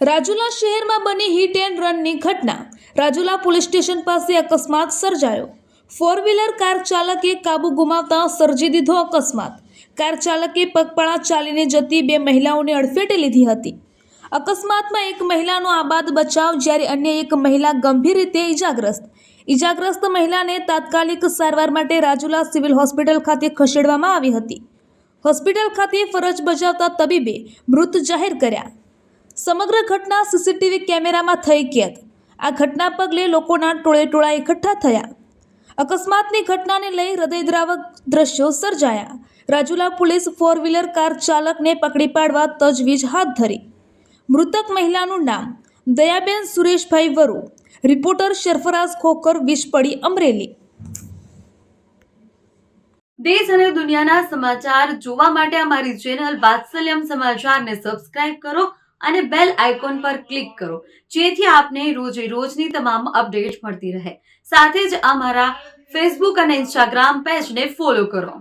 રાજુલા શહેરમાં બની hit and રનની ઘટના। રાજુલા પોલીસ સ્ટેશન પાસે અકસ્માત સર્જાયો। ફોર વ્હીલર કાર ચાલકે કાબુ ગુમાવતા સર્જી દીધો અકસ્માત। કાર ચાલકે પગપાળા ચાલીને જતી બે મહિલાઓને અડફેટે લીધી હતી। અકસ્માતમાં એક મહિલાનો આબાદ બચાવ, જ્યારે અન્ય એક મહિલા ગંભીર રીતે ઈજાગ્રસ્ત મહિલાને તાત્કાલિક સારવાર માટે રાજુલા સિવિલ હોસ્પિટલ ખાતે ખસેડવામાં આવી હતી। હોસ્પિટલ ખાતે ફરજ બજાવતા તબીબે મૃત જાહેર કર્યા। સમગ્ર ઘટના સીસીટીવી કેમેરામાં થઈ કેદ। આ ઘટના પગલે લોકોના ટોળેટોળા એકઠા થયા। અકસ્માતની ઘટનાને લઈ હૃદયદ્રાવક દ્રશ્યો સર્જાયા। Rajula police four wheeler car ચાલકને પકડી પાડવા તજવીજ હાથ ધરી। મૃતક મહિલાનું નામ દયાબેન સુરેશભાઈ વરુ। રિપોર્ટર સરફરાઝ ખોખર, વિશપડી, અમરેલી। દેશ અને દુનિયાના સમાચાર જોવા માટે અમારી ચેનલ વાત્સલ્યમ સમાચારને સબસ્ક્રાઇબ કરો અને બેલ આઇકોન પર ક્લિક કરો, જેથી આપને રોજે રોજની તમામ અપડેટ મળતી રહે। સાથે જ અમારા ફેસબુક અને ઇન્સ્ટાગ્રામ પેજને ફોલો કરો।